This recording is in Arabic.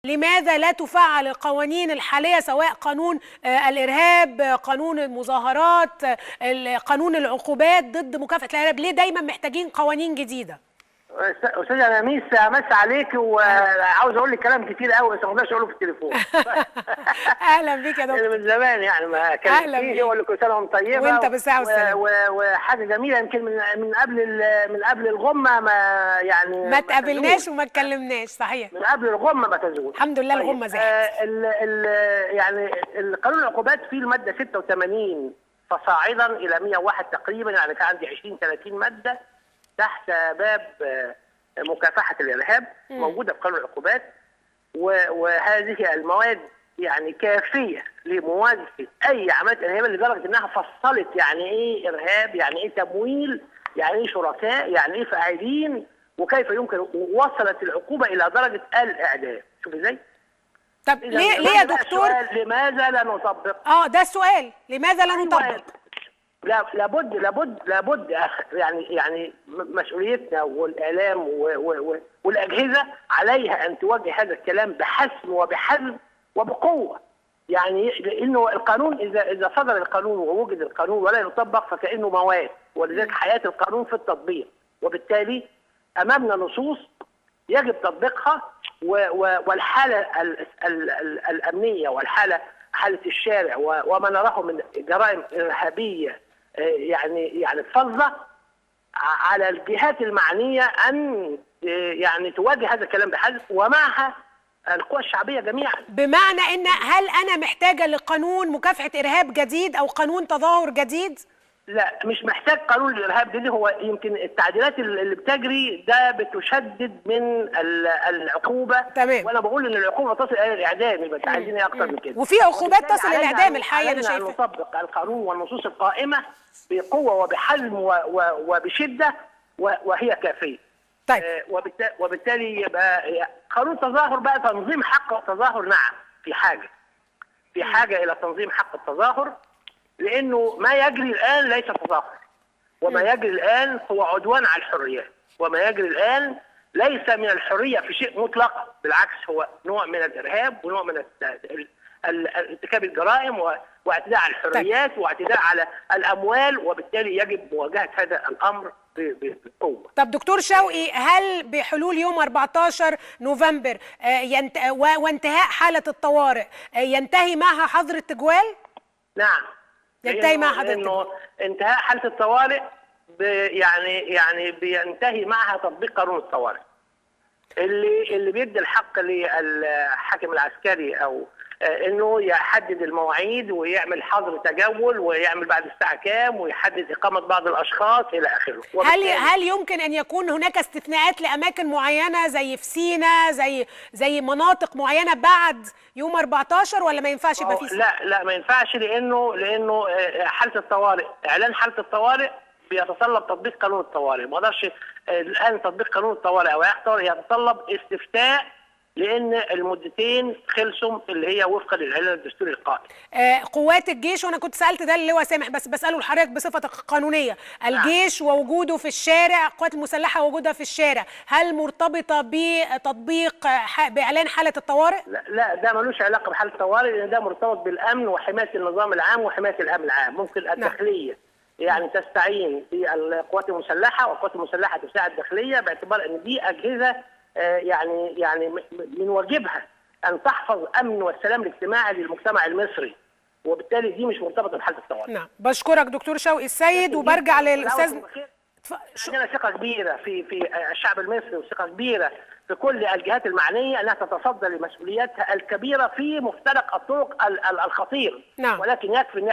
لماذا لا تفعل القوانين الحالية سواء قانون الإرهاب، قانون المظاهرات، قانون العقوبات ضد مكافحة الإرهاب؟ ليه دايما محتاجين قوانين جديدة؟ استاذه نميس امس عليك وعاوز اقول لك كلام كتير قوي بس ما اقدرش اقوله في التليفون. اهلا بيك يا دكتور. من زمان يعني ما كان فيه. اقول لك كل سنه وانت طيبه وانت بالصحه والسلامه. وحاجه جميله يمكن من قبل الغمه ما تقابلناش وما اتكلمناش. صحيح، من قبل الغمه ما تزول. الحمد لله. طيب. الغمه زاحت. يعني القانون العقوبات فيه الماده 86 فصاعدا الى 101 تقريبا، يعني كان عندي 20-30 ماده تحت باب مكافحة الإرهاب موجودة في قانون العقوبات، وهذه المواد يعني كافية لمواجهة أي عملية إرهابية لدرجة إنها فصلت يعني إيه إرهاب، يعني إيه تمويل، يعني إيه شركاء، يعني إيه فاعلين، وكيف يمكن، وصلت العقوبة إلى درجة الإعدام. شوف إزاي؟ طب ليه يا دكتور؟ لماذا لا نطبق؟ ده السؤال، لماذا لا نطبق؟ لابد يعني مسؤوليتنا والاعلام والاجهزه عليها ان توجه هذا الكلام بحسم وبحزم وبقوه، يعني لانه القانون اذا صدر القانون ووجد القانون ولا يطبق فكانه مواد، ولذلك حياه القانون في التطبيق، وبالتالي امامنا نصوص يجب تطبيقها، والحاله الامنيه والحاله حاله الشارع وما نراه من جرائم ارهابيه يعني فظة على الجهات المعنية أن يعني تواجه هذا الكلام بحزم، ومعها القوى الشعبية جميعا. بمعنى أن هل أنا محتاجة لقانون مكافحة إرهاب جديد أو قانون تظاهر جديد؟ لا، مش محتاج قانون الإرهاب جديد. هو يمكن التعديلات اللي بتجري ده بتشدد من العقوبة. تمام. وأنا بقول إن العقوبة تصل إلى الإعدام، يبقى عايزين إيه أكتر من كده؟ وفي عقوبات تصل إلى الإعدام الحقيقة. أنا شايفة نطبق القانون والنصوص القائمة بقوة وبحزم وبشدة، وهي كافية. طيب. وبالتالي يبقى قانون التظاهر بقى تنظيم حق التظاهر. نعم، في حاجة إلى تنظيم حق التظاهر، لأنه ما يجري الآن ليس تظاهر، وما يجري الآن هو عدوان على الحريات، وما يجري الآن ليس من الحرية في شيء مطلقا، بالعكس هو نوع من الإرهاب ونوع من ارتكاب الجرائم واعتداء على الحريات واعتداء على الأموال، وبالتالي يجب مواجهة هذا الأمر بقوة. طب دكتور شوقي، هل بحلول يوم 14 نوفمبر وانتهاء حالة الطوارئ ينتهي معها حظر التجوال؟ نعم، ينتهي مع حضرتك. انه انتهاء حاله الطوارئ يعني بينتهي معها تطبيق قانون الطوارئ اللي بيدي الحق للحاكم العسكري او انه يحدد المواعيد ويعمل حظر تجول ويعمل بعد الساعه كام ويحدد اقامه بعض الاشخاص الى اخره. هل يمكن ان يكون هناك استثناءات لاماكن معينه زي في سيناء، زي مناطق معينه بعد يوم 14، ولا ما ينفعش يبقى في؟ لا ما ينفعش، لانه حاله الطوارئ، اعلان حاله الطوارئ بيتطلب تطبيق قانون الطوارئ. ما اقدرش الان تطبيق قانون الطوارئ او يحضر، يتطلب استفتاء، لان المدتين خلصوا اللي هي وفقا للاعلان الدستوري القائم. قوات الجيش، وانا كنت سالت ده اللي هو سامح، بس بساله لحضرتك بصفتك قانونيه، الجيش ووجوده في الشارع، القوات المسلحه ووجودها في الشارع، هل مرتبطه بتطبيق باعلان حاله الطوارئ؟ لا ده ملوش علاقه بحاله الطوارئ، لان ده مرتبط بالامن وحمايه النظام العام وحمايه الامن العام. ممكن الداخليه يعني تستعين بالقوات المسلحه، والقوات المسلحه تساعد الداخليه، باعتبار ان دي اجهزه يعني من واجبها ان تحفظ امن والسلام الاجتماعي للمجتمع المصري، وبالتالي دي مش مرتبطه بحاله الطوارئ. نعم، بشكرك دكتور شوقي السيد، وبرجع للاستاذ. عندنا ثقه كبيره في الشعب المصري، وثقه كبيره في كل الجهات المعنيه انها تتصدى لمسؤولياتها الكبيره في مفترق الطرق الخطير. نعم. ولكن يكفي ان